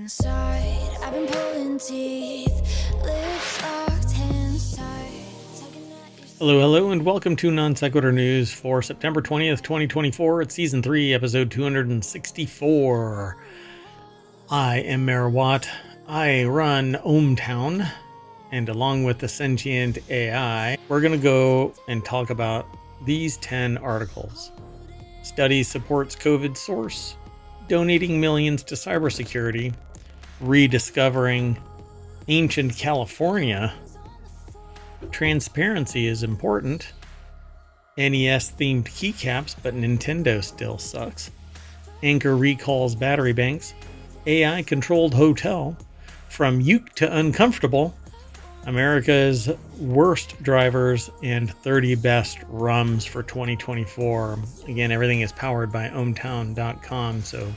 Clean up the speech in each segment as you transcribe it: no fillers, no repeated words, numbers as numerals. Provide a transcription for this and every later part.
inside. I've been pulling teeth, lips locked, hands tight. Hello, and welcome to Non-Sequitur News for September 20th, 2024. It's Season 3, Episode 264. I am Mayor Watt. I run ohmTown, and along with the Sentient AI, we're going to go and talk about these 10 articles. Study supports COVID source, donating millions to cybersecurity, rediscovering ancient California, transparency is important, NES-themed keycaps, but Nintendo still sucks, Anchor recalls battery banks, AI-controlled hotel, from uke to uncomfortable, America's worst drivers, and 30 best rums for 2024. Again, everything is powered by ohmTown.com, so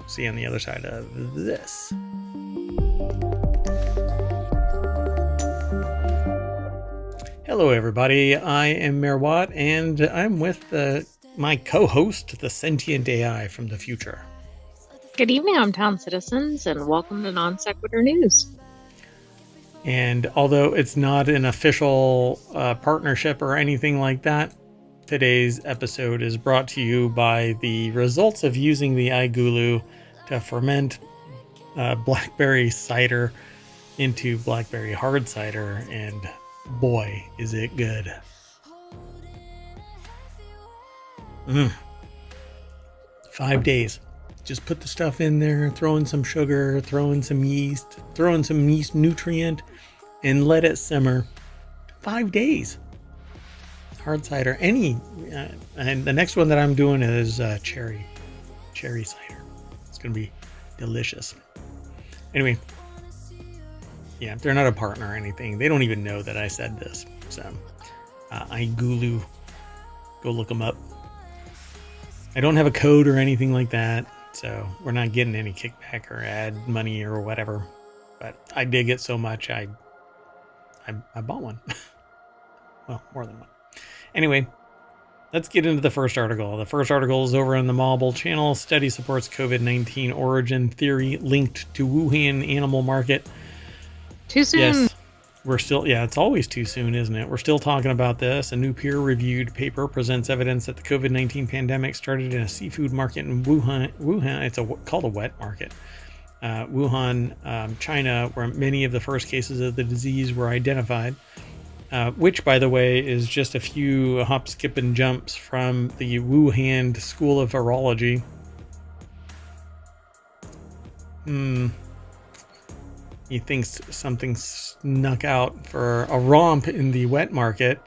see you on the other side of this. Hello, everybody. I am Mayor Watt, and I'm with my co-host, the Sentient AI from the future. Good evening, ohmTown citizens, and welcome to Non Sequitur News. And although it's not an official partnership or anything like that, today's episode is brought to you by the results of using the iGulu to ferment blackberry cider into blackberry hard cider, and boy, is it good. 5 days. Just put the stuff in there, throw in some sugar, throw in some yeast nutrient, and let it simmer. 5 days. Hard cider. And the next one that I'm doing is cherry cider. It's going to be delicious. Anyway, yeah, they're not a partner or anything. They don't even know that I said this. So, iGulu, go look them up. I don't have a code or anything like that, so we're not getting any kickback or ad money or whatever. But I dig it so much, I bought one. Well, more than one. Anyway, let's get into the first article. The first article is over on the Mobile channel. Study supports COVID-19 origin theory linked to Wuhan animal market. Too soon. Yes, we're still, it's always too soon, isn't it? We're still talking about this. A new peer-reviewed paper presents evidence that the COVID-19 pandemic started in a seafood market in Wuhan. It's called a wet market. Wuhan, China, where many of the first cases of the disease were identified, which, by the way, is just a few hop, skip, and jumps from the Wuhan School of Virology. He thinks something snuck out for a romp in the wet market.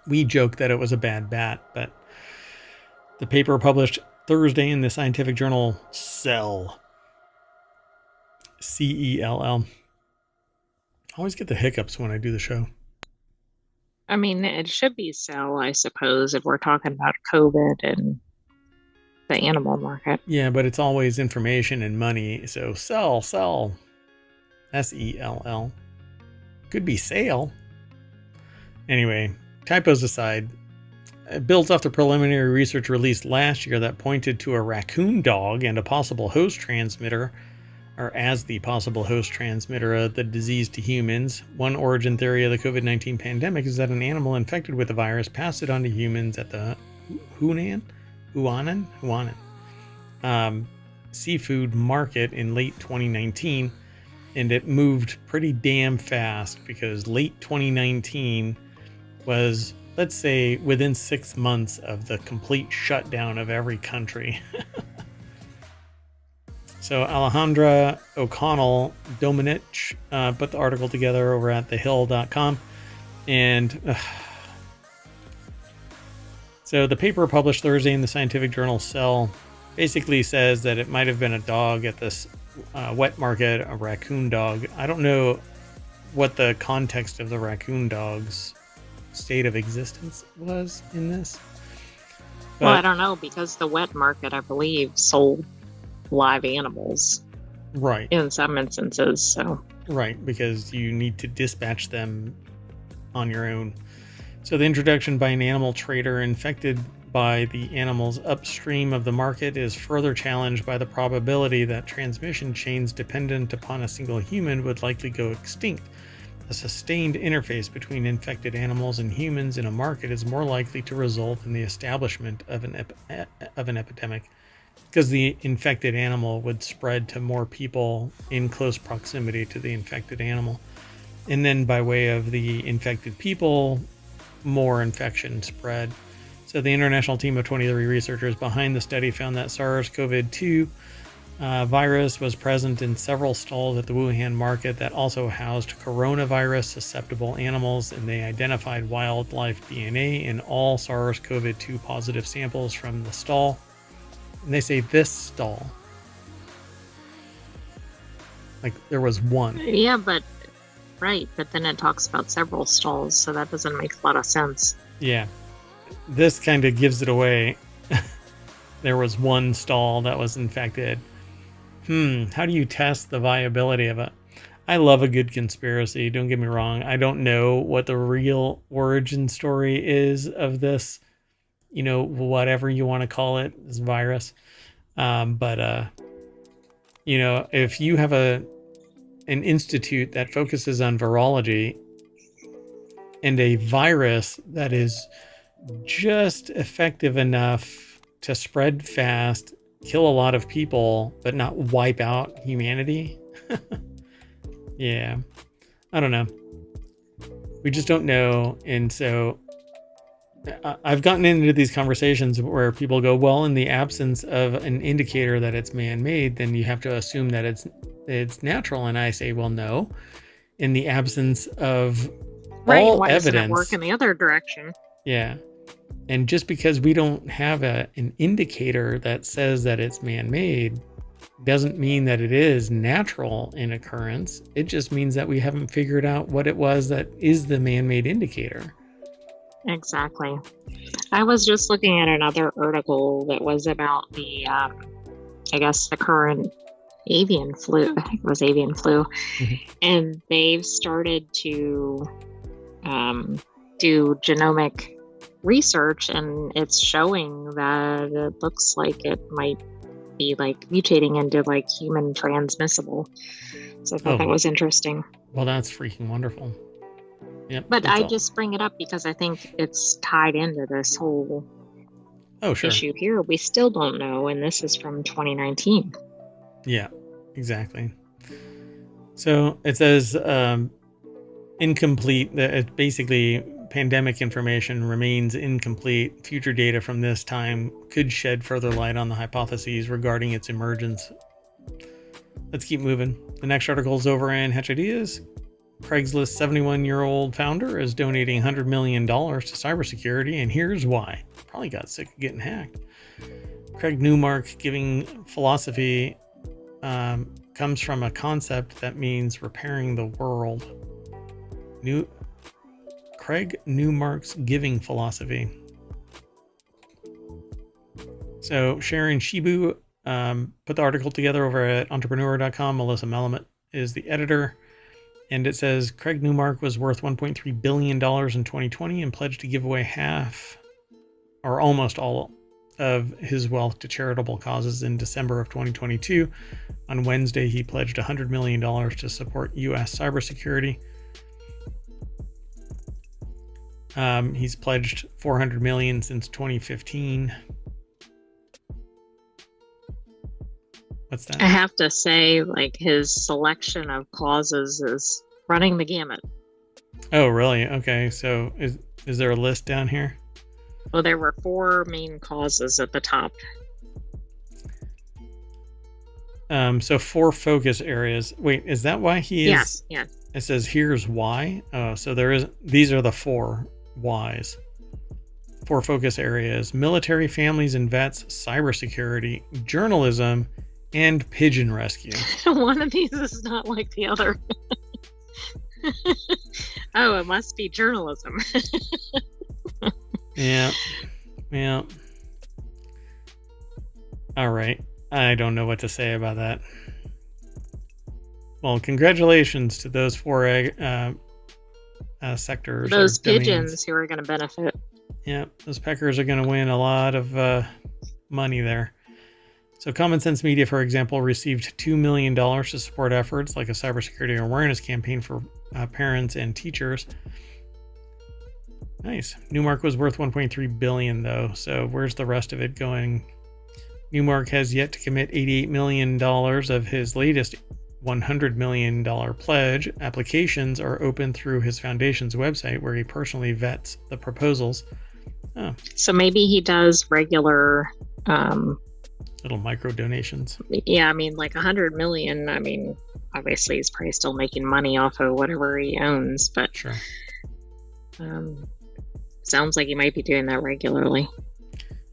We joke that it was a bad bat, but the paper published Thursday in the scientific journal Cell. CELL. I always get the hiccups when I do the show. I mean, it should be Cell, I suppose, if we're talking about COVID and the animal market. Yeah, but it's always information and money. So Cell. SELL. Could be sale. Anyway, typos aside, it builds off the preliminary research released last year that pointed to a raccoon dog and a possible host transmitter, or as the possible host transmitter of the disease to humans. One origin theory of the COVID-19 pandemic is that an animal infected with the virus passed it on to humans at the Huanan seafood market in late 2019. And it moved pretty damn fast because late 2019 was, let's say, within 6 months of the complete shutdown of every country. So Alejandra O'Connell Domenech put the article together over at thehill.com. And so the paper published Thursday in the scientific journal Cell basically says that it might have been a dog at this wet market, a raccoon dog. I don't know what the context of the raccoon dog's state of existence was in this. But, well, I don't know, because the wet market, I believe, sold live animals. Right. In some instances, so. Right, because you need to dispatch them on your own. So the introduction by an animal trader infected by the animals upstream of the market is further challenged by the probability that transmission chains dependent upon a single human would likely go extinct. A sustained interface between infected animals and humans in a market is more likely to result in the establishment of an epidemic, because the infected animal would spread to more people in close proximity to the infected animal. And then by way of the infected people, more infection spread. So the international team of 23 researchers behind the study found that SARS-CoV-2 virus was present in several stalls at the Wuhan market that also housed coronavirus susceptible animals, and they identified wildlife DNA in all SARS-CoV-2 positive samples from the stall. And they say this stall. Like there was one. Yeah, but then it talks about several stalls, so that doesn't make a lot of sense. Yeah. This kind of gives it away. There was one stall that was infected. How do you test the viability of it? I love a good conspiracy, don't get me wrong. I don't know what the real origin story is of this, whatever you want to call it, this virus. But if you have an institute that focuses on virology and a virus that is just effective enough to spread fast, kill a lot of people, but not wipe out humanity. Yeah, I don't know. We just don't know. And so I've gotten into these conversations where people go, well, in the absence of an indicator that it's man-made, then you have to assume that it's natural. And I say, well, no. In the absence of all why evidence, doesn't it work in the other direction? Yeah. And just because we don't have an indicator that says that it's man-made doesn't mean that it is natural in occurrence. It just means that we haven't figured out what it was that is the man-made indicator. Exactly. I was just looking at another article that was about the, the current avian flu. I think it was avian flu. Mm-hmm. And they've started to do genomic research, and it's showing that it looks like it might be like mutating into like human transmissible. So I thought that was interesting. Well, that's freaking wonderful. Yep. But I just bring it up because I think it's tied into this whole issue here. We still don't know, and this is from 2019. Yeah, exactly. So it says incomplete. That basically pandemic information remains incomplete. Future data from this time could shed further light on the hypotheses regarding its emergence. Let's keep moving. The next article is over in Hatch Ideas. Craigslist 71-year-old founder is donating $100 million to cybersecurity, and here's why. Probably got sick of getting hacked. Craig Newmark giving philosophy comes from a concept that means repairing the world. Craig Newmark's giving philosophy. So Sharon Shibu put the article together over at entrepreneur.com. Melissa Melamed is the editor. And it says Craig Newmark was worth $1.3 billion in 2020 and pledged to give away half or almost all of his wealth to charitable causes in December of 2022. On Wednesday, he pledged $100 million to support U.S. cybersecurity. He's pledged $400 million since 2015. What's that? I have to say, like, his selection of causes is running the gamut. Oh, really? Okay. So is there a list down here? Well, there were 4 main causes at the top. So 4 focus areas. Wait, is that why he is? Yes. Yeah. It says here's why. Oh, so these are the 4 whys. 4 focus areas: military, families and vets, cybersecurity, journalism, and pigeon rescue. One of these is not like the other. Oh, it must be journalism. Yeah. All right. I don't know what to say about that. Well, congratulations to those 4 sectors. Those pigeons who are going to benefit. Yeah, those Packers are going to win a lot of money there. So Common Sense Media, for example, received $2 million to support efforts like a cybersecurity awareness campaign for parents and teachers. Nice. Newmark was worth $1.3 billion, though. So where's the rest of it going? Newmark has yet to commit $88 million of his latest $100 million pledge. Applications are open through his foundation's website, where he personally vets the proposals. Oh. So maybe he does regular... little micro donations. Yeah, I mean, like 100 million. I mean, obviously he's probably still making money off of whatever he owns, but sure. Sounds like he might be doing that regularly.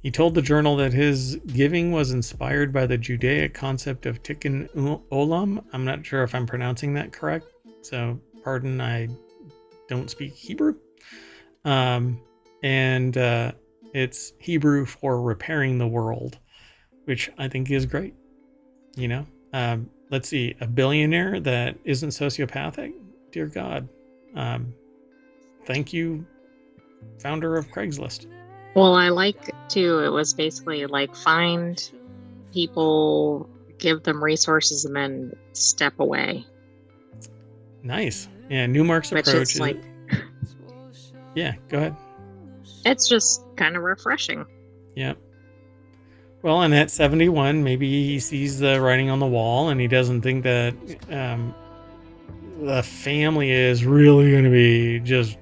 He told the Journal that his giving was inspired by the Judaic concept of tikkun olam. I'm not sure if I'm pronouncing that correct, so pardon, I don't speak Hebrew. It's Hebrew for repairing the world, which I think is great. You know, let's see, a billionaire that isn't sociopathic. Dear God. Thank you, founder of Craigslist. Well, I like too, it was basically like find people, give them resources, and then step away. Nice. Yeah, Newmark's Which approach is like... Yeah, go ahead. It's just kind of refreshing. Yeah. Well, and at 71, maybe he sees the writing on the wall and he doesn't think that the family is really going to be just,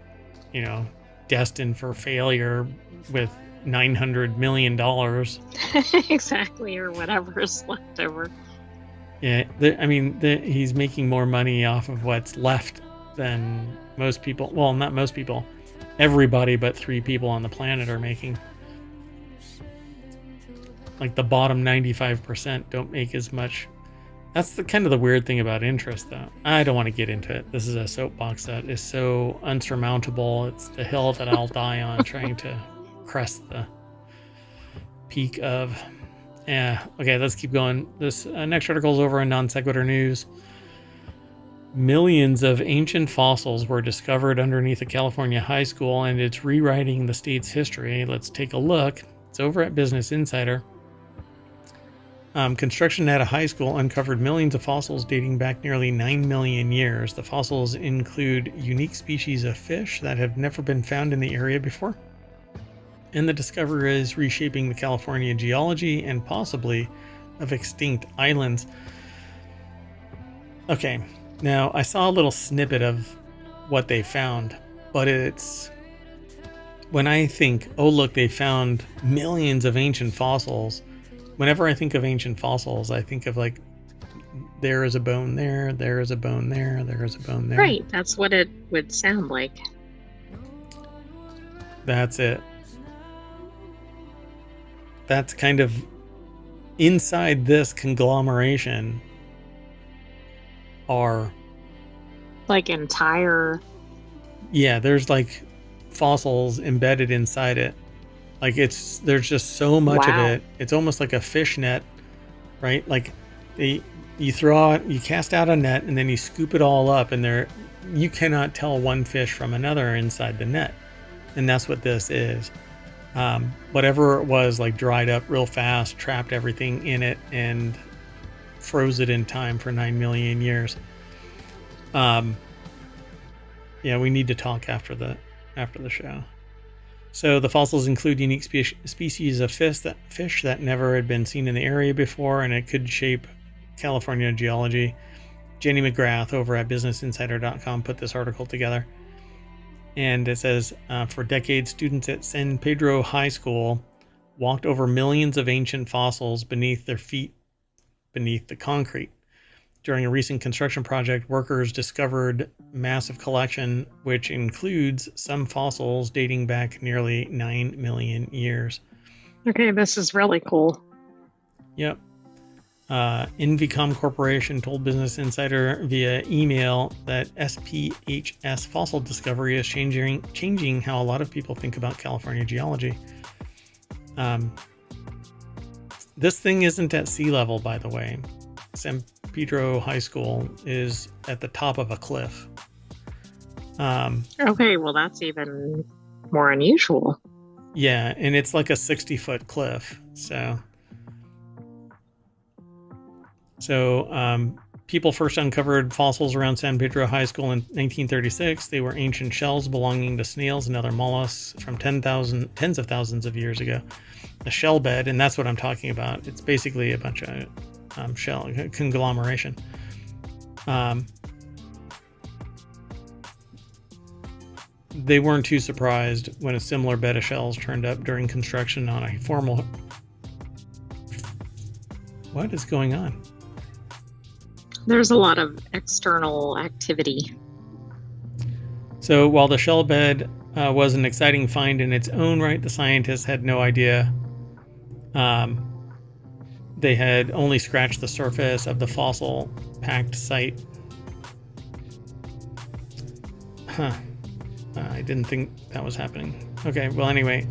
you know, destined for failure with $900 million. Exactly, or whatever is left over. Yeah, he's making more money off of what's left than most people. Well, not most people. Everybody but 3 people on the planet are making. Like the bottom 95% don't make as much. That's the kind of the weird thing about interest, though. I don't want to get into it. This is a soapbox that is so unsurmountable. It's the hill that I'll die on trying to crest the peak of. Yeah. Okay, let's keep going. This next article is over in Non Sequitur News. Millions of ancient fossils were discovered underneath a California high school, and it's rewriting the state's history. Let's take a look. It's over at Business Insider. Construction at a high school uncovered millions of fossils dating back nearly 9 million years. The fossils include unique species of fish that have never been found in the area before. And the discovery is reshaping the California geology and possibly of extinct islands. Okay, now I saw a little snippet of what they found, but it's... When I think, oh look, they found millions of ancient fossils, whenever I think of ancient fossils, I think of like, there is a bone there, there is a bone there, there is a bone there. Right, that's what it would sound like. That's it. That's kind of inside this conglomeration are... Like entire... Yeah, there's like fossils embedded inside it. Like there's just so much of it. It's almost like a fish net, right? Like you cast out a net and then you scoop it all up, and you cannot tell one fish from another inside the net. And that's what this is. Whatever it was, like dried up real fast, trapped everything in it, and froze it in time for 9 million years. Yeah, we need to talk after the show. So the fossils include unique species of fish that never had been seen in the area before, and it could shape California geology. Jenny McGrath over at BusinessInsider.com put this article together. And it says, for decades, students at San Pedro High School walked over millions of ancient fossils beneath their feet, beneath the concrete. During a recent construction project, workers discovered massive collection, which includes some fossils dating back nearly 9 million years. Okay, this is really cool. Yep. Invicom Corporation told Business Insider via email that SPHS fossil discovery is changing how a lot of people think about California geology. This thing isn't at sea level, by the way. San Pedro High School is at the top of a cliff. Okay, well, that's even more unusual. Yeah, and it's like a 60-foot cliff. So people first uncovered fossils around San Pedro High School in 1936. They were ancient shells belonging to snails and other mollusks from tens of thousands of years ago. A shell bed, and that's what I'm talking about. It's basically a bunch of shell conglomeration. They weren't too surprised when a similar bed of shells turned up during construction on a formal... What is going on? There's a lot of external activity. So while the shell bed was an exciting find in its own right, the scientists had no idea. They had only scratched the surface of the fossil-packed site. I didn't think that was happening. Okay, well, anyway.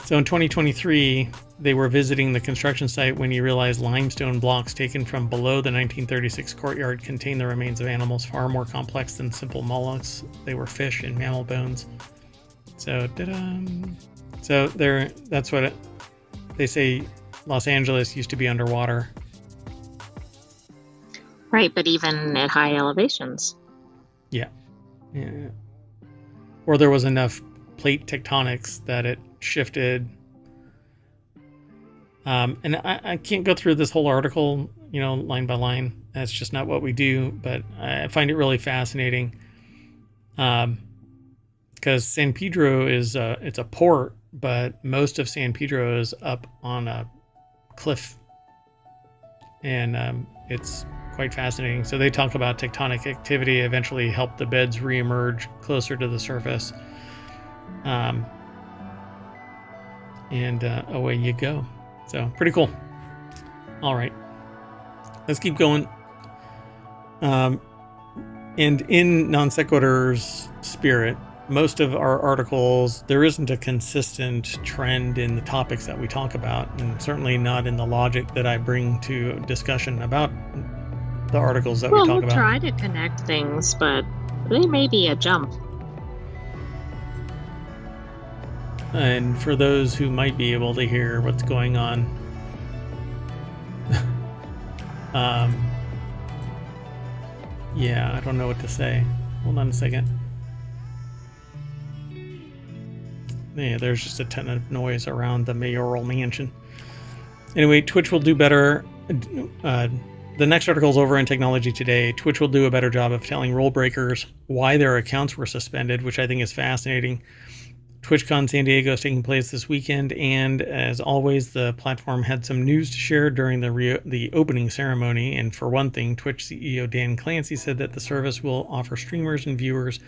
So in 2023, they were visiting the construction site when he realized limestone blocks taken from below the 1936 courtyard contained the remains of animals far more complex than simple mollusks. They were fish and mammal bones. So, that's what they say. Los Angeles used to be underwater. Right, but even at high elevations. Yeah. Or there was enough plate tectonics that it shifted. And I can't go through this whole article, line by line. That's just not what we do. But I find it really fascinating. Because San Pedro it's a port, but most of San Pedro is up on a cliff. And it's quite fascinating. So they talk about tectonic activity eventually helped the beds reemerge closer to the surface. And away you go. So pretty cool. All right, let's keep going. And in Non Sequitur's spirit, most of our articles, there isn't a consistent trend in the topics that we talk about, and certainly not in the logic that I bring to discussion about the articles that we talk about. We'll try to connect things, but they may be a jump. And for those who might be able to hear what's going on, yeah, I don't know what to say. Hold on a second. Yeah, there's just a ton of noise around the mayoral mansion. Anyway, Twitch will do better. The next article is over in Technology Today. Twitch will do a better job of telling rule breakers why their accounts were suspended, which I think is fascinating. TwitchCon San Diego is taking place this weekend, and as always, the platform had some news to share during the opening ceremony. And for one thing, Twitch CEO Dan Clancy said that the service will offer streamers and viewers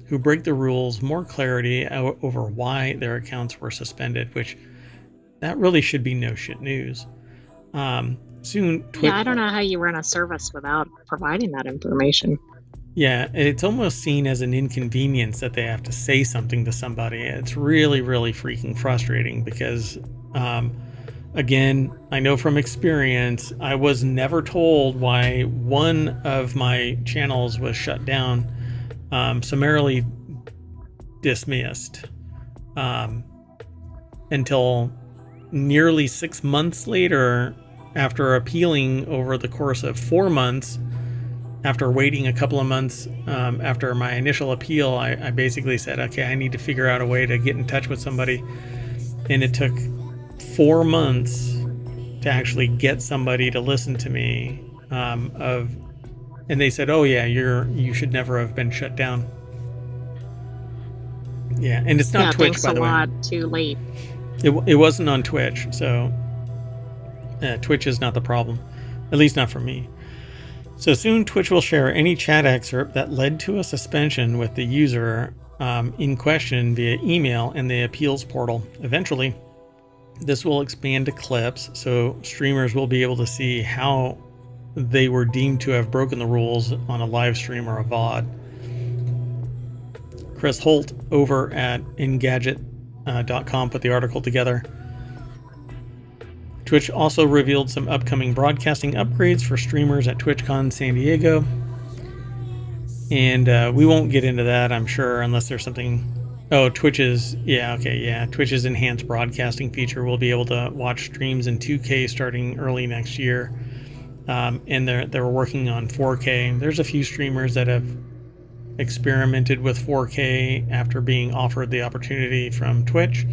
who break the rules more clarity over why their accounts were suspended, which that really should be no shit news. Soon, I don't know how you run a service without providing that information. Yeah, it's almost seen as an inconvenience that they have to say something to somebody. It's really, really freaking frustrating because, again, I know from experience, I was never told why one of my channels was shut down, summarily dismissed, until nearly 6 months later, after appealing over the course of 4 months. After waiting a couple of months after my initial appeal, I basically said, okay, I need to figure out a way to get in touch with somebody. And it took 4 months to actually get somebody to listen to me. And they said, oh yeah, you should never have been shut down. Yeah, and it's not Twitch, by the way. Thanks a lot. Too late. It wasn't on Twitch, so Twitch is not the problem, at least not for me. So soon, Twitch will share any chat excerpt that led to a suspension with the user in question via email in the appeals portal. Eventually, this will expand to clips, so streamers will be able to see how they were deemed to have broken the rules on a live stream or a VOD. Chris Holt over at Engadget.com put the article together. Twitch also revealed some upcoming broadcasting upgrades for streamers at TwitchCon San Diego. And we won't get into that, I'm sure, unless there's something Oh, Twitch's, yeah, okay, yeah. Twitch's enhanced broadcasting feature will be able to watch streams in 2K starting early next year. And they're working on 4K. There's a few streamers that have experimented with 4K after being offered the opportunity from Twitch.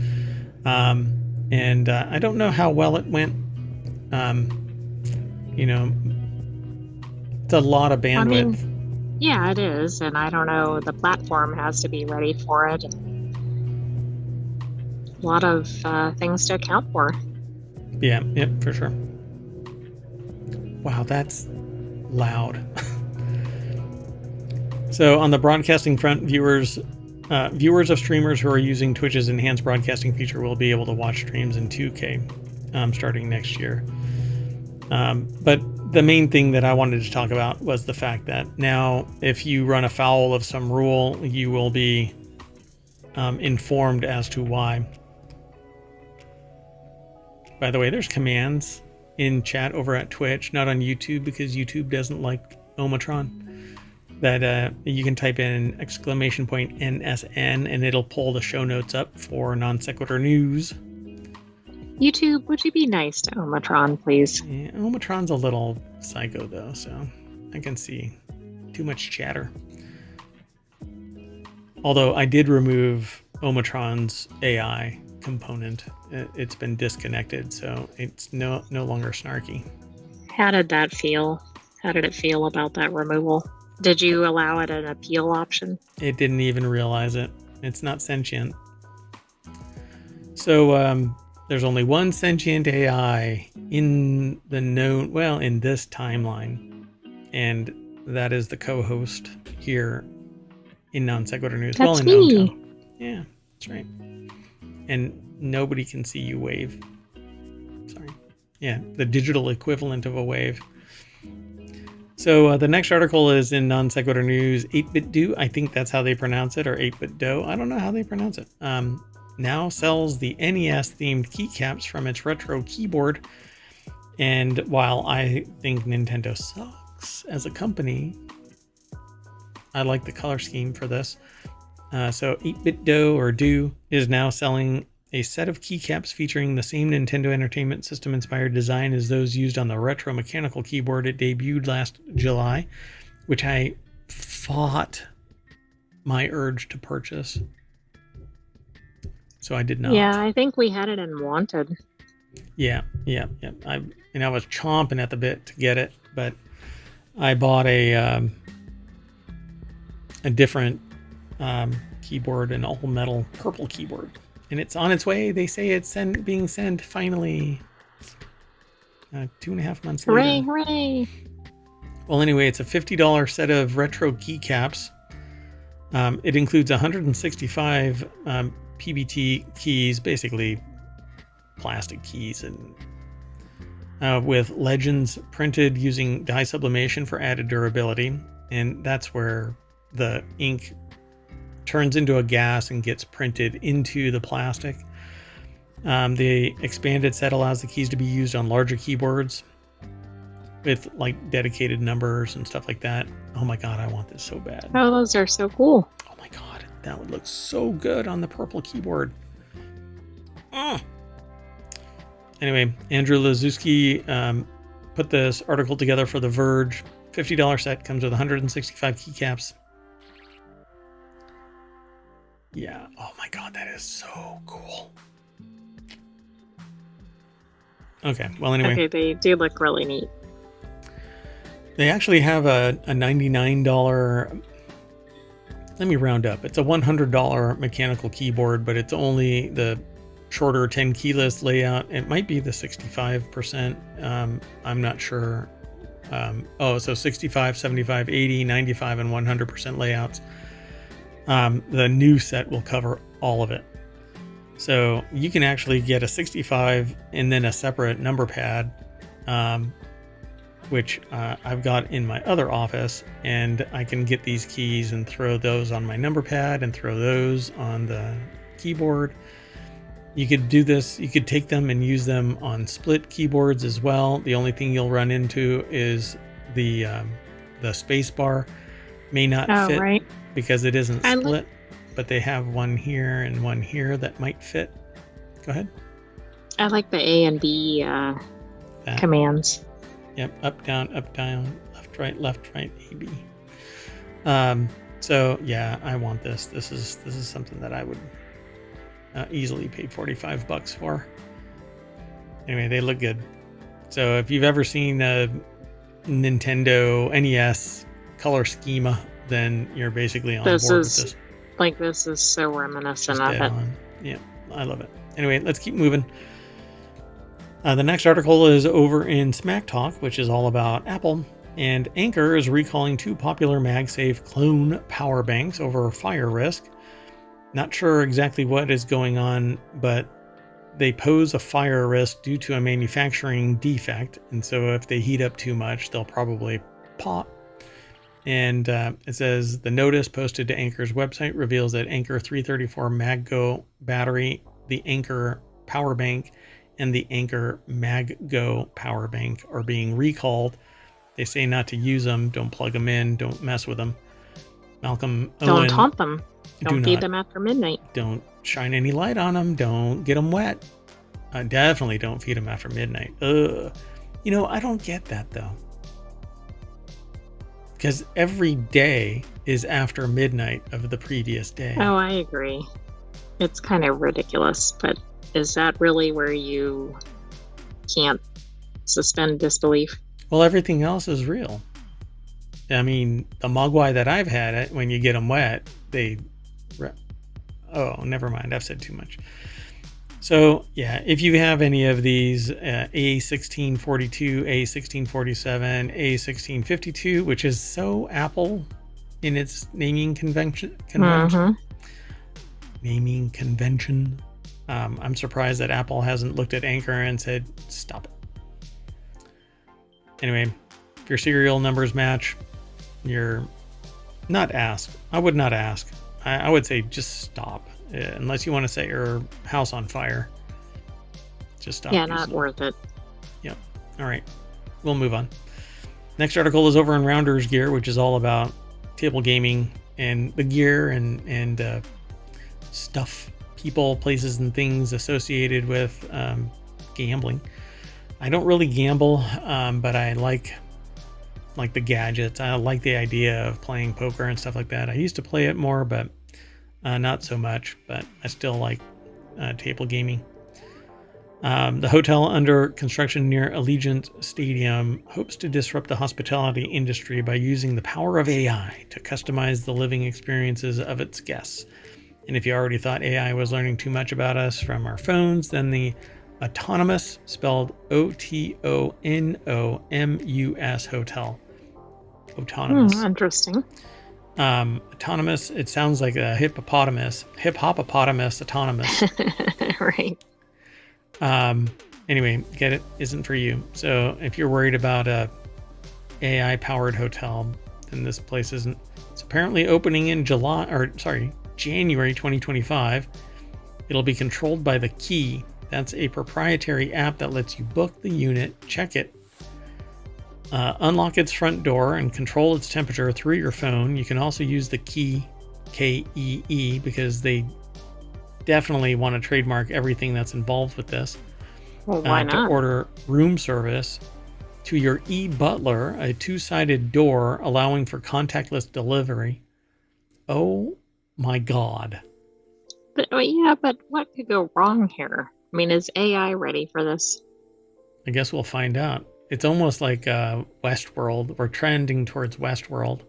And I don't know how well it went. You know, it's a lot of bandwidth. I mean, yeah, it is. And I don't know, the platform has to be ready for it. A lot of things to account for. Yeah, yep, for sure. Wow, that's loud. So on the broadcasting front, viewers of streamers who are using Twitch's enhanced broadcasting feature will be able to watch streams in 2K starting next year. But the main thing that I wanted to talk about was the fact that now if you run afoul of some rule, you will be informed as to why. By the way, there's commands in chat over at Twitch, not on YouTube because YouTube doesn't like ohmTown, that you can type in !NSN and it'll pull the show notes up for non sequitur news. YouTube, would you be nice to ohmTown, please? Yeah, ohmTown's a little psycho though, so I can see too much chatter. Although I did remove ohmTown's AI component. It's been disconnected, so it's no longer snarky. How did that feel? How did it feel about that removal? Did you allow it an appeal option? It didn't even realize it. It's not sentient. So there's only one sentient AI in the known, well, in this timeline, and that is the co-host here in Non Sequitur News. That's in me. ohmTown. Yeah, that's right. And nobody can see you wave. Sorry. Yeah, the digital equivalent of a wave. So the next article is in Non Sequitur News. 8-Bit Do, I think that's how they pronounce it, or 8-Bit Do. I don't know how they pronounce it. Now sells the NES-themed keycaps from its retro keyboard. And while I think Nintendo sucks as a company, I like the color scheme for this. So 8-Bit Do, or Do, is now selling a set of keycaps featuring the same Nintendo Entertainment System inspired design as those used on the retro mechanical keyboard it debuted last July, which I fought my urge to purchase. So I did not. Yeah, I think we had it in Wanted. Yeah. I was chomping at the bit to get it, but I bought a different keyboard, an all metal purple keyboard, and it's on its way. They say it's being sent finally 2.5 months later. Hooray! Well, anyway, it's a $50 set of retro keycaps. It includes 165 PBT keys, basically plastic keys, and with legends printed using dye sublimation for added durability. And that's where the ink turns into a gas and gets printed into the plastic. The expanded set allows the keys to be used on larger keyboards with like dedicated numbers and stuff like that. Oh my god, I want this so bad. Oh, those are so cool. Oh my god, that would look so good on the purple keyboard. Anyway, Andrew Lazuski put this article together for The Verge. $50 set comes with 165 keycaps. Yeah. Oh my god, that is so cool. Okay. Well, anyway. Okay, they do look really neat. They actually have a $99. Let me round up. It's a $100 mechanical keyboard, but it's only the shorter 10 keyless layout. It might be the 65%. I'm not sure. So 65, 75, 80, 95, and 100% layouts. The new set will cover all of it. So you can actually get a 65 and then a separate number pad, which I've got in my other office, and I can get these keys and throw those on my number pad and throw those on the keyboard. You could do this, you could take them and use them on split keyboards as well. The only thing you'll run into is the space bar may not fit, right, because it isn't split, but they have one here and one here that might fit. Go ahead. I like the A and B commands. Yep, up, down, left, right, A, B. So yeah, I want this. This is something that I would easily pay $45 for. Anyway, they look good. So if you've ever seen a Nintendo NES color schema, then you're basically on board with this. This is so reminiscent of it. Yeah, I love it. Anyway, let's keep moving. The next article is over in Smack Talk, which is all about Apple. And Anker is recalling 2 popular MagSafe clone power banks over fire risk. Not sure exactly what is going on, but they pose a fire risk due to a manufacturing defect. And so if they heat up too much, they'll probably pop. And it says the notice posted to Anker's website reveals that Anker 334 MagGo battery, the Anker power bank, and the Anker MagGo power bank are being recalled. They say not to use them, don't plug them in, don't mess with them. Malcolm Owen, don't taunt them. Don't feed them after midnight. Don't shine any light on them. Don't get them wet. Definitely don't feed them after midnight. Ugh. I don't get that though. Because every day is after midnight of the previous day. Oh, I agree. It's kind of ridiculous, but is that really where you can't suspend disbelief? Well, everything else is real. I mean, the Mogwai that I've had, when you get them wet, oh, never mind. I've said too much. So, yeah, if you have any of these A1642, A1647, A1652, which is so Apple in its naming convention. Naming convention. I'm surprised that Apple hasn't looked at Anker and said, stop it. Anyway, if your serial numbers match, you're not asked. I would not ask. I would say just stop. Unless you want to set your house on fire. Just stop. Yeah, not worth it. Yep. All right. We'll move on. Next article is over in Rounders Gear, which is all about table gaming and the gear and stuff, people, places, and things associated with gambling. I don't really gamble, but I like the gadgets. I like the idea of playing poker and stuff like that. I used to play it more, but not so much. But I still like table gaming. The hotel under construction near Allegiant Stadium hopes to disrupt the hospitality industry by using the power of AI to customize the living experiences of its guests. And if you already thought AI was learning too much about us from our phones, then the Autonomous, spelled OTONOMUS hotel. Autonomous. Interesting. Autonomous, it sounds like a hippopotamus. Hip-hopopotamus autonomous. Right. Anyway, get it? Isn't for you. So if you're worried about a AI-powered hotel, then this place isn't. It's apparently opening in January 2025. It'll be controlled by the Key. That's a proprietary app that lets you book the unit, check it, unlock its front door, and control its temperature through your phone. You can also use the Key, K-E-E, because they definitely want to trademark everything that's involved with this. Well, why not? To order room service to your e-butler, a two-sided door allowing for contactless delivery. Oh my God. But what could go wrong here? I mean, is AI ready for this? I guess we'll find out. It's almost like Westworld. We're trending towards Westworld.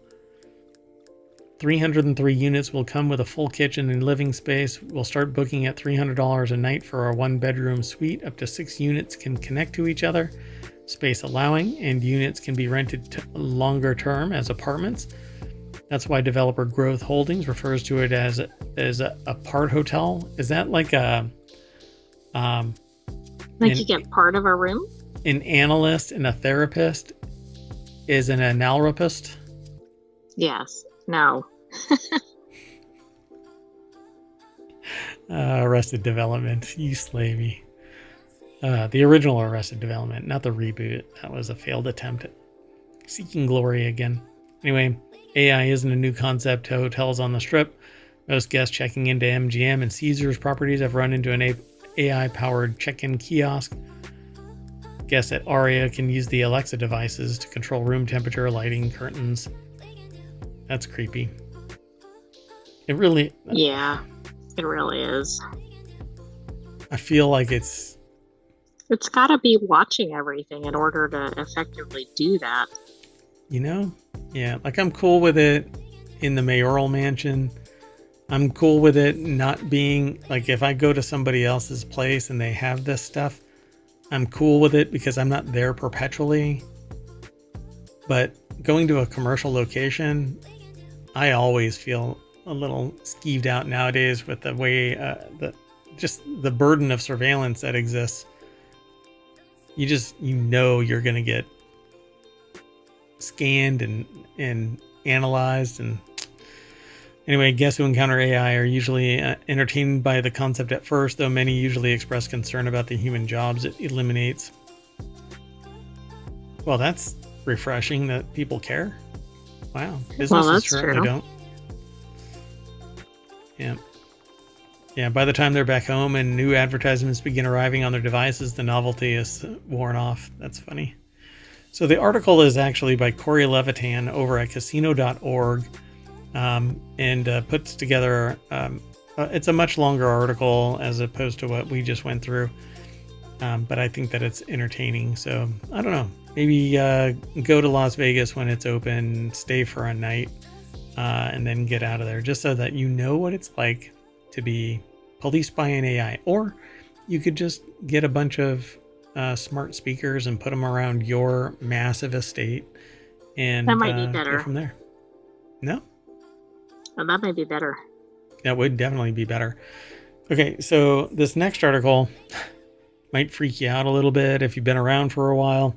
303 units will come with a full kitchen and living space. We'll start booking at $300 a night for a one-bedroom suite. Up to 6 units can connect to each other, space allowing, and units can be rented longer term as apartments. That's why developer Growth Holdings refers to it as a part hotel. Is that like a... you get part of a room? An analyst and a therapist is an analropist? Yes. No. Arrested Development. You slay me. The original Arrested Development, not the reboot. That was a failed attempt at seeking glory again. Anyway, AI isn't a new concept to hotels on the Strip. Most guests checking into MGM and Caesars properties have run into an AI-powered check-in kiosk. Guests at Aria can use the Alexa devices to control room temperature, lighting, curtains. That's creepy. It really... Yeah, it really is. I feel like it's got to be watching everything in order to effectively do that. Yeah, like I'm cool with it in the mayoral mansion. I'm cool with it not being like, if I go to somebody else's place and they have this stuff, I'm cool with it because I'm not there perpetually. But going to a commercial location, I always feel a little skeeved out nowadays with the way the burden of surveillance that exists. You're going to get scanned and analyzed. And anyway, guests who encounter AI are usually entertained by the concept at first, though many usually express concern about the human jobs it eliminates. Well, that's refreshing that people care. Wow. Businesses certainly don't. Yeah, by the time they're back home and new advertisements begin arriving on their devices, the novelty is worn off. That's funny. So the article is actually by Corey Levitan over at casino.org, and puts together, it's a much longer article as opposed to what we just went through, but I think that it's entertaining. So I don't know, maybe go to Las Vegas when it's open, stay for a night, and then get out of there, just so that you know what it's like to be policed by an AI. Or you could just get a bunch of smart speakers and put them around your massive estate, and that might be better. go from there. No? Oh, that might be better. That would definitely be better. Okay, so this next article might freak you out a little bit if you've been around for a while.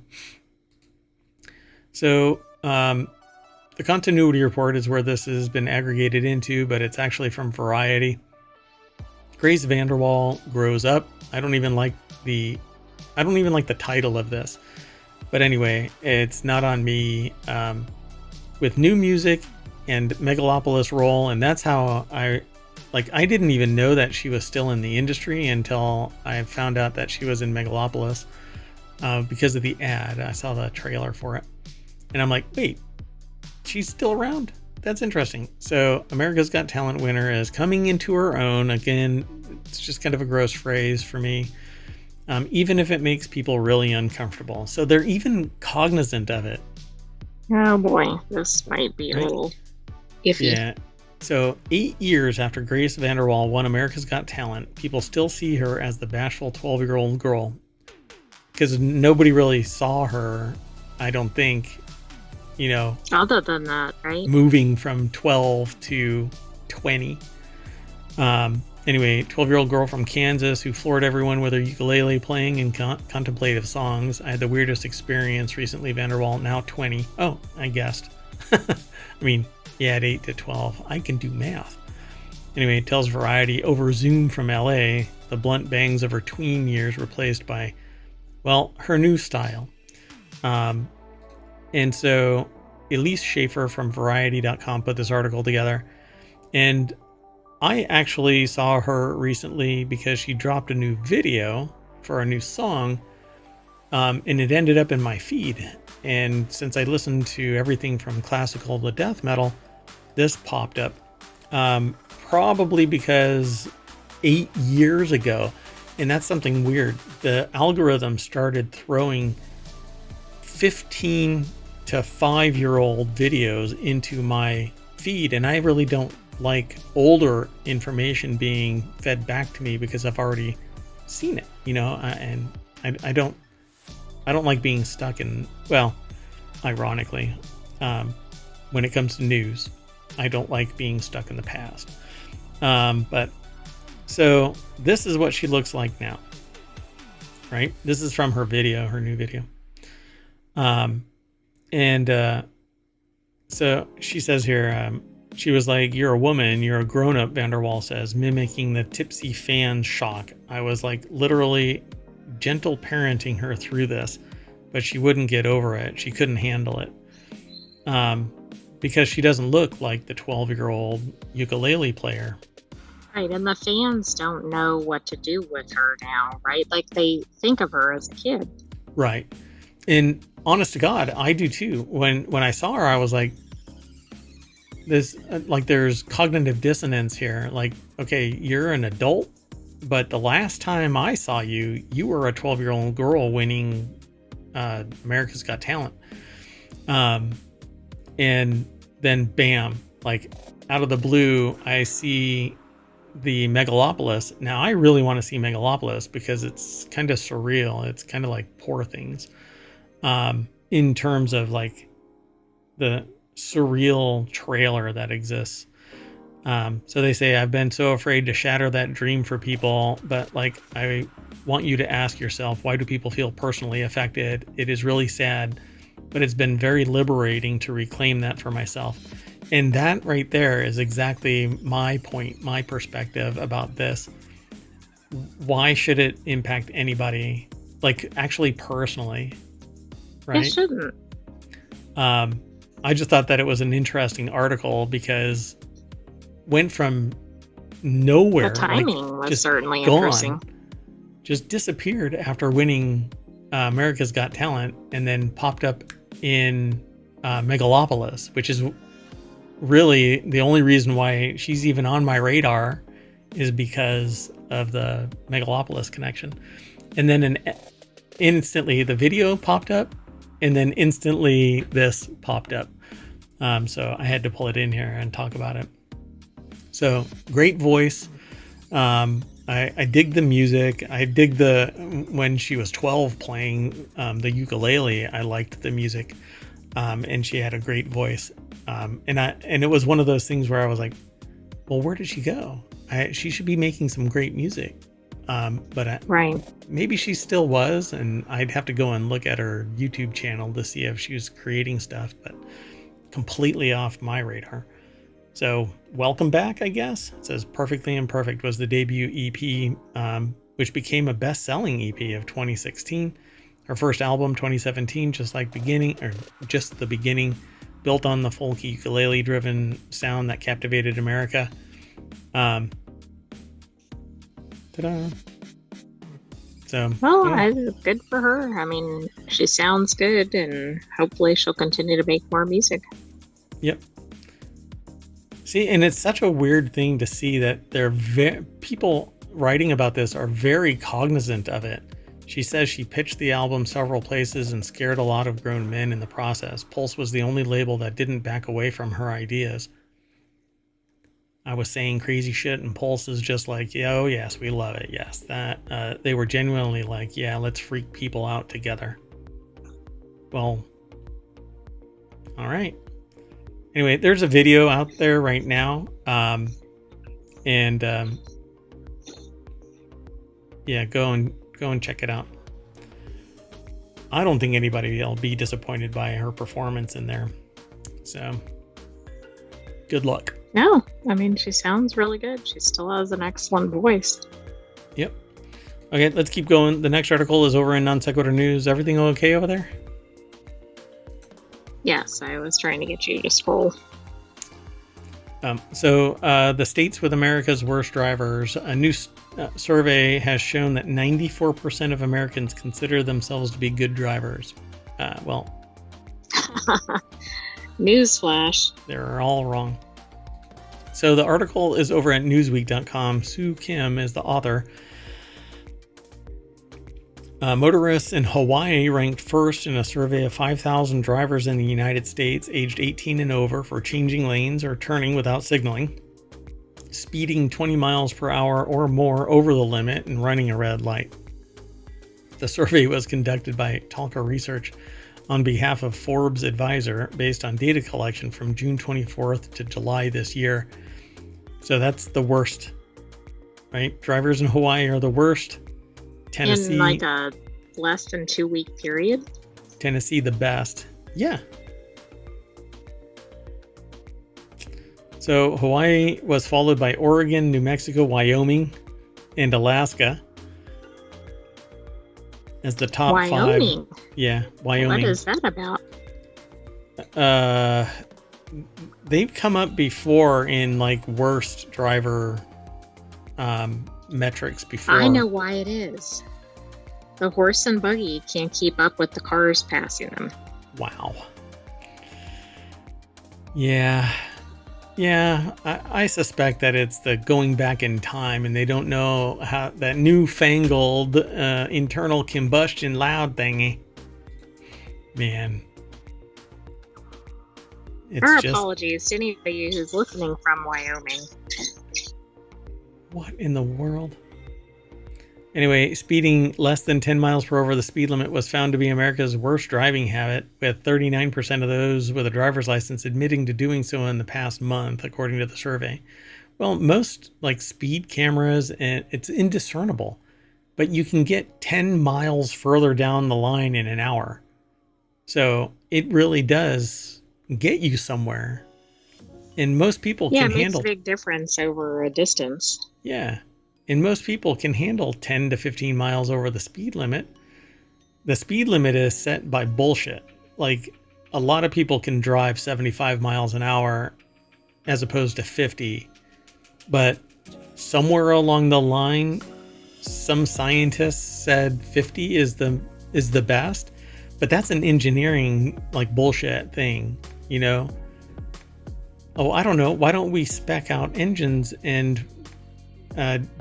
So the continuity report is where this has been aggregated into, but it's actually from Variety. Grace Vanderwall grows up. I don't even like the title of this, but anyway, it's not on me. With new music and Megalopolis role, and that's how I didn't even know that she was still in the industry until I found out that she was in Megalopolis because of the ad. I saw the trailer for it, and I'm like, wait, she's still around? That's interesting. So America's Got Talent winner is coming into her own. Again, it's just kind of a gross phrase for me, even if it makes people really uncomfortable. So they're even cognizant of it. Oh boy, this might be a little iffy. Yeah. So 8 years after Grace Vanderwall won America's Got Talent, people still see her as the bashful 12-year-old girl, because nobody really saw her, I don't think, other than that, right? Moving from 12 to 20. Anyway, 12-year-old girl from Kansas who floored everyone with her ukulele playing and contemplative songs. I had the weirdest experience recently. Vanderwall, now 20. Oh, I guessed. I mean, yeah, at 8 to 12. I can do math. Anyway, it tells Variety over Zoom from LA, the blunt bangs of her tween years replaced by, well, her new style. And so Elise Schaefer from Variety.com put this article together. And I actually saw her recently because she dropped a new video for a new song. And it ended up in my feed. And since I listened to everything from classical to death metal, this popped up. Probably because 8 years ago, and that's something weird, the algorithm started throwing 15 to 5-year-old videos into my feed, and I really don't like older information being fed back to me because I've already seen it, and I don't like being stuck in, well, ironically, when it comes to news, I don't like being stuck in the past. But so this is what she looks like now, right? This is from her video, her new video. So she says here, she was like, "You're a woman, you're a grown-up," Vanderwall says, mimicking the tipsy fan shock. I was like literally gentle parenting her through this, but she wouldn't get over it. She couldn't handle it. because she doesn't look like the 12-year-old ukulele player. Right, and the fans don't know what to do with her now, right? Like they think of her as a kid. Right. And honest to God, I do too. When I saw her, I was like, this, like, there's cognitive dissonance here. Like, okay, you're an adult, but the last time I saw you, you were a 12-year-old girl winning America's Got Talent. And then bam, like out of the blue, I see the Megalopolis. Now I really want to see Megalopolis because it's kind of surreal. It's kind of like Poor Things, in terms of like the surreal trailer that exists. So they say, I've been so afraid to shatter that dream for people, but like, I want you to ask yourself, why do people feel personally affected? It is really sad, but it's been very liberating to reclaim that for myself. And that right there is exactly my point, my perspective about this. Why should it impact anybody? Like, actually personally, right? It shouldn't. I just thought that it was an interesting article because went from nowhere. The timing like, was just certainly gone, interesting. Just disappeared after winning America's Got Talent, and then popped up in Megalopolis, which is really the only reason why she's even on my radar, is because of the Megalopolis connection. And then instantly the video popped up, and then instantly this popped up. So I had to pull it in here and talk about it. So great voice. I dig the music. I dig when she was 12 playing the ukulele. I liked the music, and she had a great voice. And it was one of those things where I was like, well, where did she go? She should be making some great music. But right. Maybe she still was, and I'd have to go and look at her YouTube channel to see if she was creating stuff, but completely off my radar. So welcome back, I guess. It says Perfectly Imperfect was the debut EP, which became a best-selling EP of 2016. Her first album, 2017, just the beginning, built on the folky ukulele-driven sound that captivated America. Ta-da. So, well, yeah. Good for her. I mean, she sounds good, and hopefully she'll continue to make more music. Yep. See, and it's such a weird thing to see that people writing about this are very cognizant of it. She says she pitched the album several places and scared a lot of grown men in the process. Pulse was the only label that didn't back away from her ideas. I was saying crazy shit, and Pulse is just like, yeah, oh yes, we love it. Yes, that they were genuinely like, yeah, let's freak people out together. Well, all right. Anyway, there's a video out there right now, yeah, go and check it out. I don't think anybody will be disappointed by her performance in there. So, good luck. No, I mean, she sounds really good. She still has an excellent voice. Yep. Okay, let's keep going. The next article is over in Non Sequitur News. Everything okay over there? Yes, I was trying to get you to scroll. The states with America's worst drivers. A new survey has shown that 94% of Americans consider themselves to be good drivers. Newsflash. They're all wrong. So the article is over at newsweek.com. Sue Kim is the author. Motorists in Hawaii ranked first in a survey of 5,000 drivers in the United States aged 18 and over for changing lanes or turning without signaling, speeding 20 miles per hour or more over the limit, and running a red light. The survey was conducted by Talker Research on behalf of Forbes Advisor based on data collection from June 24th to July this year. So that's the worst, right? Drivers in Hawaii are the worst. Tennessee, in like a less than 2 week period. Tennessee the best. Yeah. So Hawaii was followed by Oregon, New Mexico, Wyoming, and Alaska as the top Wyoming. 5. Yeah, Wyoming. What is that about? they've come up before in like worst driver metrics before. I know why it is. The horse and buggy can't keep up with the cars passing them. Wow. Yeah. I suspect that it's the going back in time, and they don't know how that newfangled internal combustion loud thingy. Man. Our apologies to anybody who's listening from Wyoming. What in the world? Anyway, speeding less than 10 miles per hour the speed limit was found to be America's worst driving habit, with 39% of those with a driver's license admitting to doing so in the past month, according to the survey. Well, most like speed cameras, and it's indiscernible, but you can get 10 miles further down the line in an hour. So it really does get you somewhere. And most people can handle... Yeah, it makes a big difference over a distance. Yeah. And most people can handle 10 to 15 miles over the speed limit. The speed limit is set by bullshit. Like, a lot of people can drive 75 miles an hour as opposed to 50. But somewhere along the line, some scientists said 50 is the best. But that's an engineering, like, bullshit thing, you know? Oh, I don't know. Why don't we spec out engines and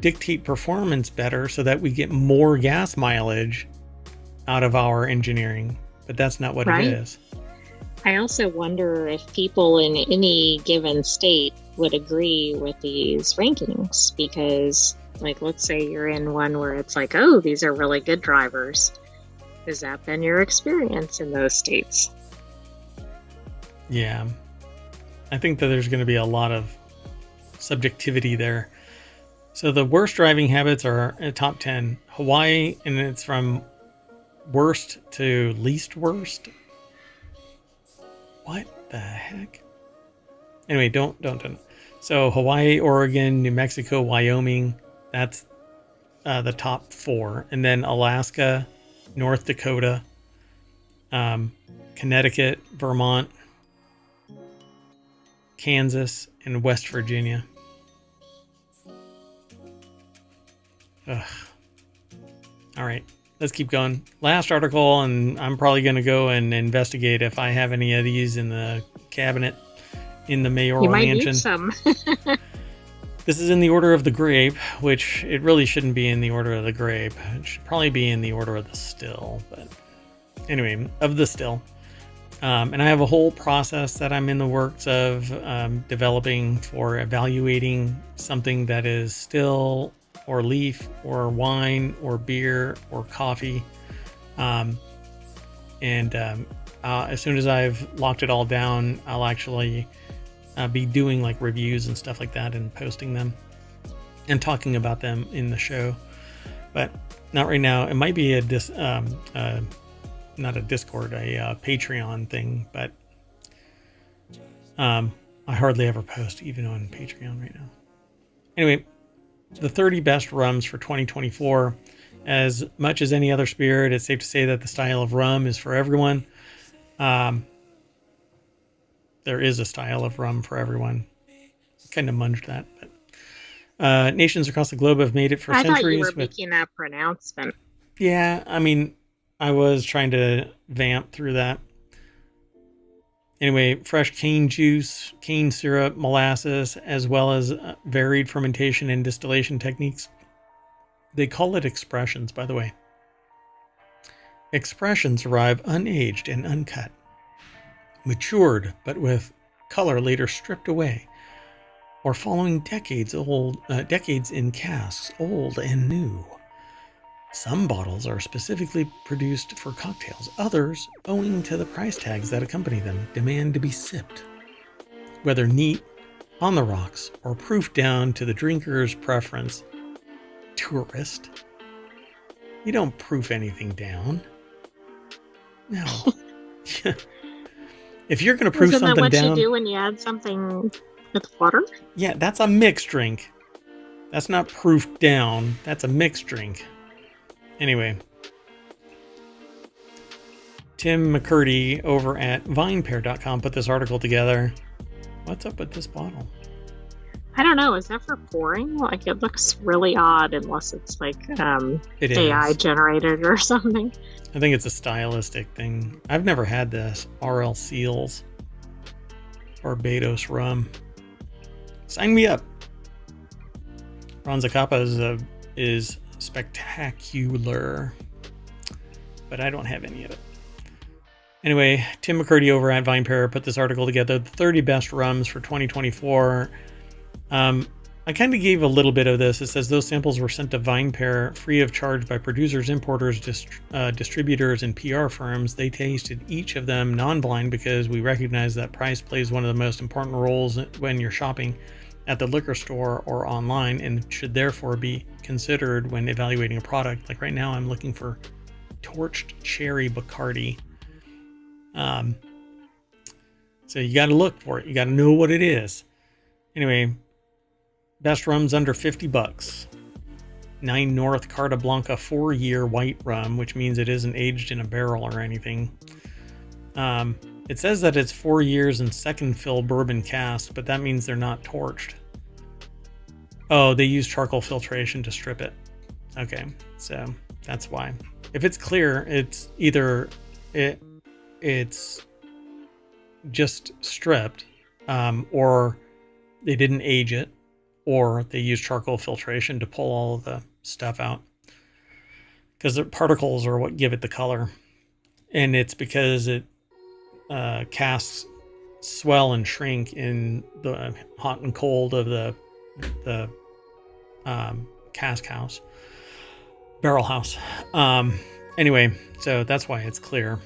dictate performance better so that we get more gas mileage out of our engineering? But that's not what it is. I also wonder if people in any given state would agree with these rankings, because, like, let's say you're in one where it's like, oh, these are really good drivers. Has that been your experience in those states? Yeah. I think that there's going to be a lot of subjectivity there. So the worst driving habits are top 10. Hawaii, and it's from worst to least worst. What the heck? Anyway, don't. So Hawaii, Oregon, New Mexico, Wyoming, that's the top 4. And then Alaska, North Dakota, Connecticut, Vermont, Kansas, and West Virginia. Ugh. All right, let's keep going. Last article, and I'm probably going to go and investigate if I have any of these in the cabinet in the mayoral mansion. You might need some. This is in the order of the grape, which it really shouldn't be in the order of the grape. It should probably be in the order of the still. But anyway, of the still. And I have a whole process that I'm in the works of developing for evaluating something that is still or leaf or wine or beer or coffee. As soon as I've locked it all down, I'll actually be doing like reviews and stuff like that and posting them and talking about them in the show. But not right now. It might be not a Discord, a Patreon thing, but I hardly ever post even on Patreon right now. Anyway, the 30 best rums for 2024. As much as any other spirit, it's safe to say that the style of rum is for everyone. There is a style of rum for everyone. Kind of munged that, but nations across the globe have made it for centuries. I thought you were making that pronouncement. Yeah, I mean, I was trying to vamp through that. Anyway, fresh cane juice, cane syrup, molasses, as well as varied fermentation and distillation techniques. They call it expressions, by the way. Expressions arrive unaged and uncut, matured but with color later stripped away, or following decades in casks, old and new. Some bottles are specifically produced for cocktails. Others, owing to the price tags that accompany them, demand to be sipped. Whether neat, on the rocks, or proofed down to the drinker's preference. Tourist. You don't proof anything down. No. If you're going to proof something down... Isn't that what you do when you add something with water? Yeah, that's a mixed drink. That's not proofed down. That's a mixed drink. Anyway, Tim McCurdy over at vinepair.com put this article together. What's up with this bottle? I don't know. Is that for pouring? Like, it looks really odd unless it's like It AI is. generated or something. I think it's a stylistic thing. I've never had this. RL Seals. Barbados rum. Sign me up. Ronzacapa is spectacular. But I don't have any of it. Anyway, Tim McCurdy over at VinePair put this article together. The 30 best rums for 2024. I kind of gave a little bit of this. It says those samples were sent to VinePair free of charge by producers, importers, distributors, and PR firms. They tasted each of them non-blind because we recognize that price plays one of the most important roles when you're shopping at the liquor store or online, and should therefore be considered when evaluating a product. Like right now, I'm looking for Torched Cherry Bacardi. So you got to look for it. You got to know what it is. Anyway, best rums under $50. 9 North Carta Blanca 4-year white rum, which means it isn't aged in a barrel or anything. It says that it's 4 years in second fill bourbon cask, but that means they're not torched. Oh, they use charcoal filtration to strip it. Okay, so that's why. If it's clear, it's either it's just stripped, or they didn't age it, or they use charcoal filtration to pull all of the stuff out, because the particles are what give it the color. And it's because it casks swell and shrink in the hot and cold of the cask house, barrel house. Anyway, so that's why it's clear,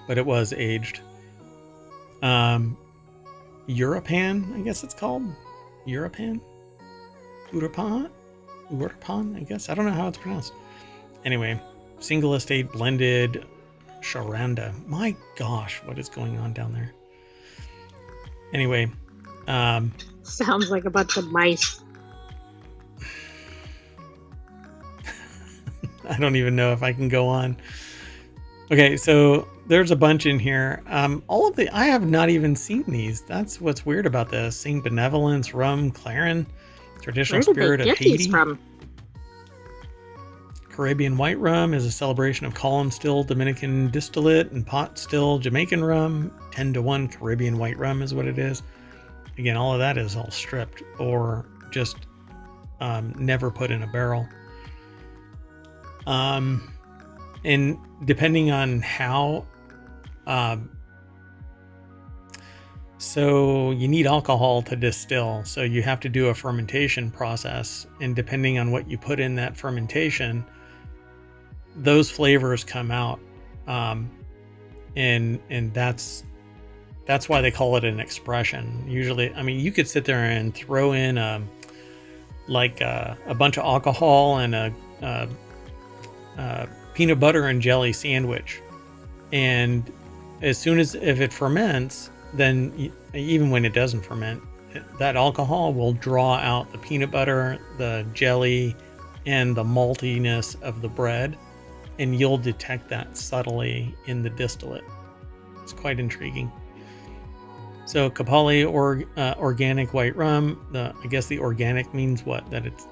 but it was aged. Europan, I guess it's called. Europan? Urapan, I guess. I don't know how it's pronounced. Anyway, single estate blended Charanda. My gosh, what is going on down there? Anyway. Sounds like a bunch of mice. I don't even know if I can go on. Okay, so there's a bunch in here. I have not even seen these. That's what's weird about this. Seeing Benevolence, Rum, Clarin, Traditional Spirit of Haiti. From? Caribbean White Rum is a celebration of column still Dominican distillate and pot still Jamaican rum. 10-1 Caribbean White Rum is what it is. Again, all of that is all stripped or just never put in a barrel. And depending on how, so you need alcohol to distill. So you have to do a fermentation process. And depending on what you put in that fermentation, those flavors come out. And that's why they call it an expression. Usually, I mean, you could sit there and throw in a bunch of alcohol and a peanut butter and jelly sandwich, and as soon as if it ferments, then even when it doesn't ferment, that alcohol will draw out the peanut butter, the jelly, and the maltiness of the bread, and you'll detect that subtly in the distillate. It's quite intriguing. So Kapali organic white rum. I guess the organic means what? That it's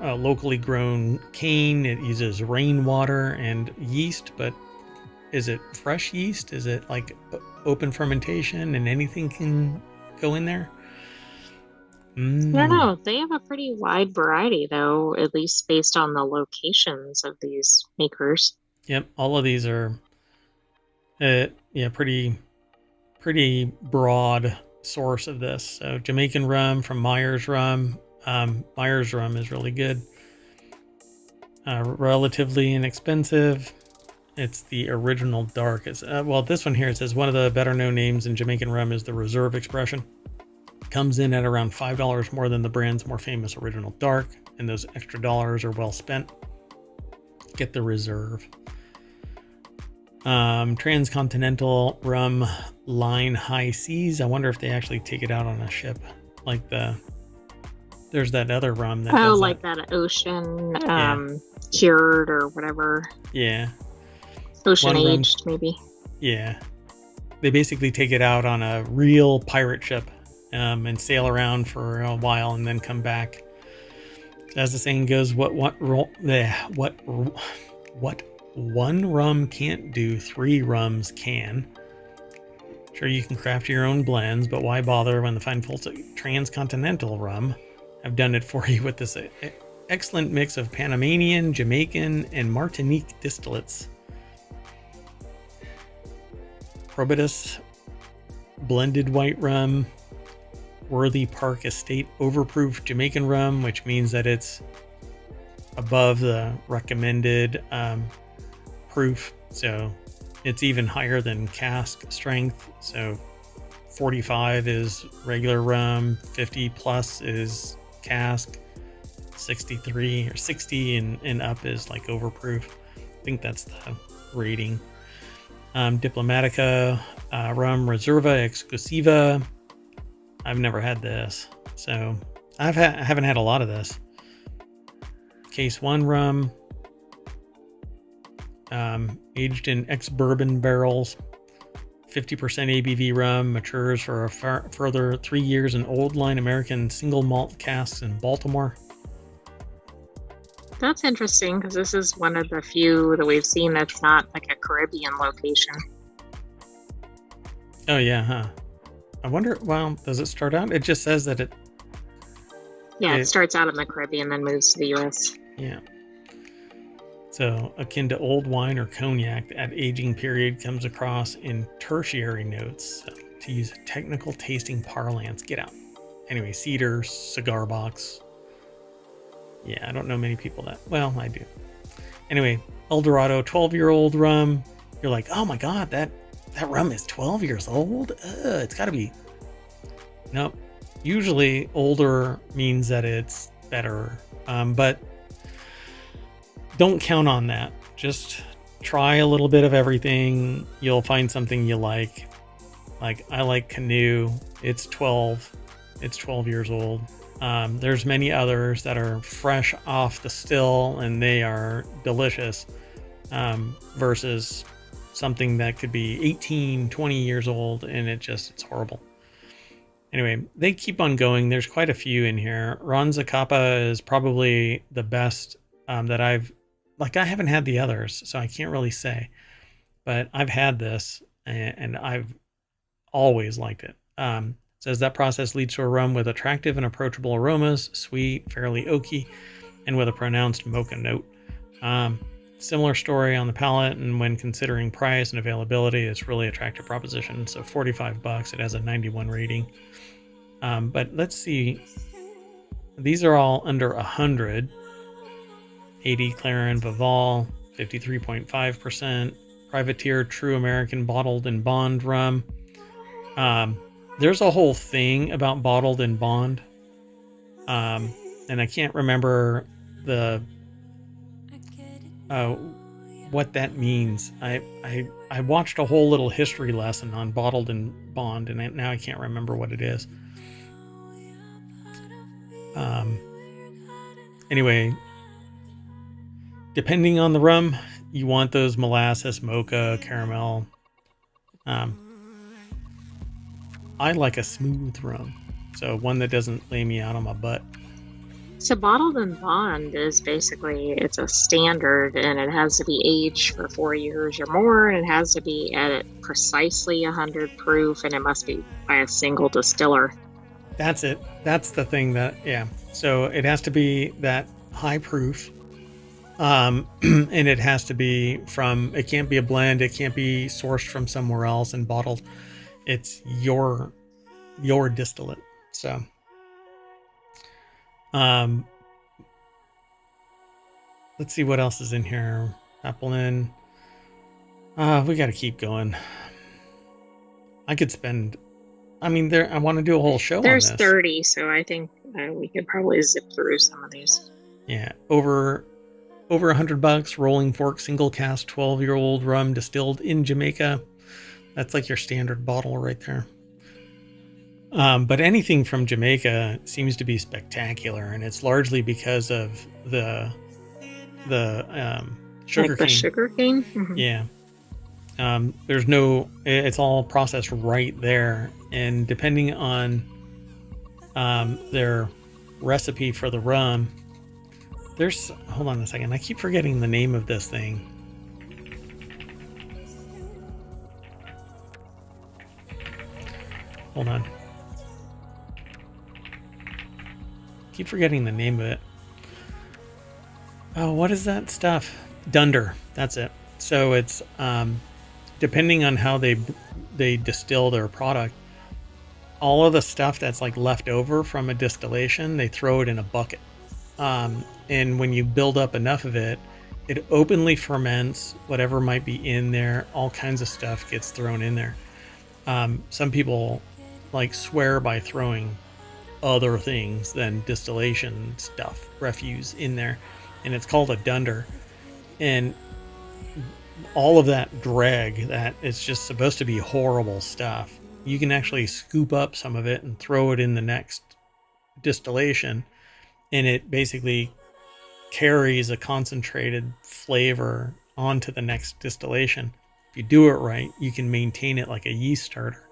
locally grown cane. It uses rainwater and yeast, but is it fresh yeast? Is it like open fermentation and anything can go in there? I don't know. They have a pretty wide variety, though, at least based on the locations of these makers. Yep, all of these are pretty broad source of this. So Jamaican rum from Myers Rum. Myers Rum is really good. Relatively inexpensive. It's the original dark. It's this one here, it says one of the better known names in Jamaican rum is the Reserve Expression. Comes in at around $5 more than the brand's more famous original dark, and those extra dollars are well spent. Get the Reserve. Transcontinental rum line High Seas. I wonder if they actually take it out on a ship, like there's that other rum that does like that ocean cured or whatever. Yeah. Ocean aged, maybe. Yeah. they basically take it out on a real pirate ship and sail around for a while and then come back. As the saying goes, what one rum can't do, 3 rums can. Sure, you can craft your own blends, but why bother when the fine folks at Transcontinental Rum have done it for you with this excellent mix of Panamanian, Jamaican, and Martinique distillates. Probitus blended white rum, Worthy Park Estate overproof Jamaican rum, which means that it's above the recommended proof, so it's even higher than cask strength. So 45 is regular rum, 50 plus is cask, 63 or 60 and up is like overproof. I think that's the rating. Diplomatica rum Reserva Exclusiva. I've never had this, so I haven't had a lot of this. Case 1 rum, aged in ex-bourbon barrels, 50% ABV rum, matures for a further 3 years in old line American single malt casks in Baltimore. That's interesting because this is one of the few that we've seen that's not like a Caribbean location. Oh yeah, huh? I wonder, well, does it start out? It just says that it starts out in the Caribbean, then moves to the US. Yeah. So, akin to old wine or cognac, that aging period comes across in tertiary notes. So, to use a technical tasting parlance, get out. Anyway, cedar, cigar box. Yeah, I don't know many people that, well, I do. Anyway, El Dorado, 12-year-old rum. You're like, oh my God, that rum is 12 years old? It's got to be. Nope. Usually older means that it's better. But don't count on that. Just try a little bit of everything. You'll find something you like. Like I like Canoe. It's 12. It's 12 years old. There's many others that are fresh off the still and they are delicious. Versus something that could be 18, 20 years old and it's horrible. Anyway, they keep on going. There's quite a few in here. Ron Zacapa is probably the best that I haven't had the others, so I can't really say. But I've had this, and I've always liked it. Says that process leads to a rum with attractive and approachable aromas, sweet, fairly oaky, and with a pronounced mocha note. Similar story on the palate, and when considering price and availability, it's really attractive proposition. So $45. It has a 91 rating. But let's see. These are all under 100. 80 Clarin Vival, 53.5%. Privateer True American Bottled in Bond rum. There's a whole thing about bottled in bond. And I can't remember what that means. I watched a whole little history lesson on bottled in bond, and now I can't remember what it is. Anyway, depending on the rum, you want those molasses, mocha, caramel. I like a smooth rum, so one that doesn't lay me out on my butt. So bottled in bond is basically, it's a standard and it has to be aged for 4 years or more, and it has to be at precisely 100 proof, and it must be by a single distiller. That's it. That's the thing yeah. So it has to be that high proof. And it has to be it can't be a blend. It can't be sourced from somewhere else and bottled. It's your distillate. So, let's see what else is in here. Applin. We got to keep going. I could spend, I want to do a whole show on this. There's 30, so I think we could probably zip through some of these. Yeah, over $100. Rolling Fork single cask 12-year-old rum distilled in Jamaica. That's like your standard bottle right there. But anything from Jamaica seems to be spectacular, and it's largely because of the sugar cane. The sugar cane? Mm-hmm. Yeah. It's all processed right there. And depending on their recipe for the rum, hold on a second. I keep forgetting the name of this thing. Hold on. Keep forgetting the name of it. Oh, what is that stuff? Dunder. That's it. So it's depending on how they distill their product, all of the stuff that's like left over from a distillation, they throw it in a bucket. And when you build up enough of it, it openly ferments whatever might be in there. All kinds of stuff gets thrown in there. Some people like swear by throwing other things than distillation stuff, refuse in there. And it's called a dunder. And all of that drag that is just supposed to be horrible stuff, you can actually scoop up some of it and throw it in the next distillation, and it basically carries a concentrated flavor onto the next distillation. If you do it right, you can maintain it like a yeast starter,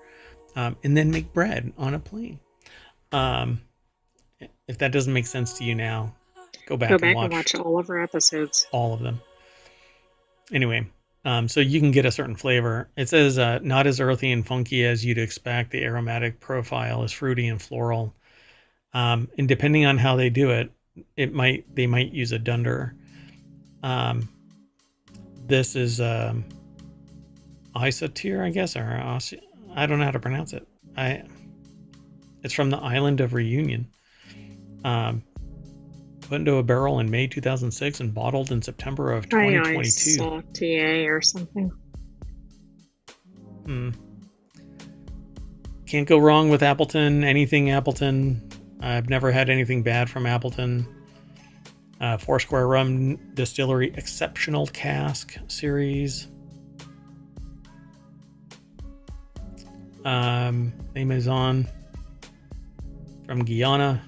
and then make bread on a plane. If that doesn't make sense to you now, go back and watch all of our episodes. All of them. Anyway, so you can get a certain flavor. It says not as earthy and funky as you'd expect. The aromatic profile is fruity and floral. And depending on how they do it, they might use a dunder. This is Isatir, I guess, or I don't know how to pronounce it. It's from the island of Reunion. Put into a barrel in May 2006 and bottled in September of 2022. I saw TA or something. Can't go wrong with Appleton. Anything Appleton. I've never had anything bad from Appleton. Foursquare Rum Distillery Exceptional Cask Series. Amazon from Guyana.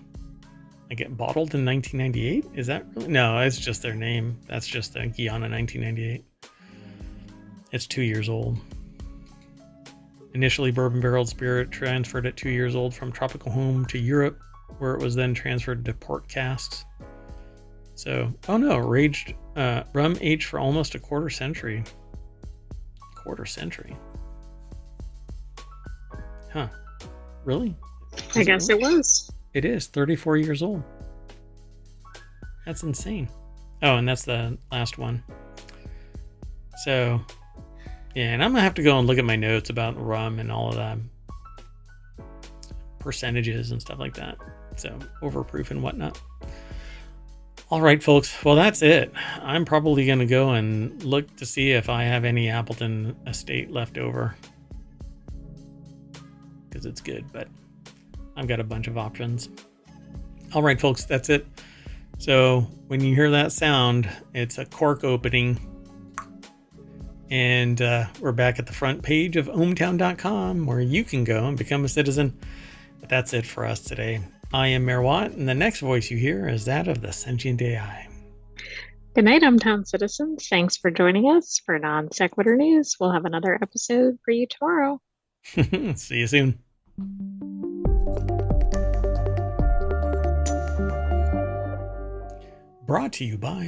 I get bottled in 1998. Is that really? No, it's just their name. That's just the Guyana 1998. It's 2 years old. Initially bourbon barreled spirit, transferred at 2 years old from tropical home to Europe, where it was then transferred to port casks. So, oh no, rum aged for almost a quarter century. Quarter century. Huh. Really? I guess it was. It is 34 years old. That's insane. Oh, and that's the last one. So, yeah, and I'm gonna have to go and look at my notes about rum and all of that, percentages and stuff like that. So, overproof and whatnot. All right, folks. Well, that's it. I'm probably gonna go and look to see if I have any Appleton estate left over, because it's good, but I've got a bunch of options. All right, folks, that's it. So when you hear that sound, it's a cork opening. And we're back at the front page of ohmTown.com, where you can go and become a citizen. But that's it for us today. I am Mayor Watt, and the next voice you hear is that of the Sentient AI. Good night, ohmTown citizens. Thanks for joining us for Non Sequitur News. We'll have another episode for you tomorrow. See you soon. Brought to you by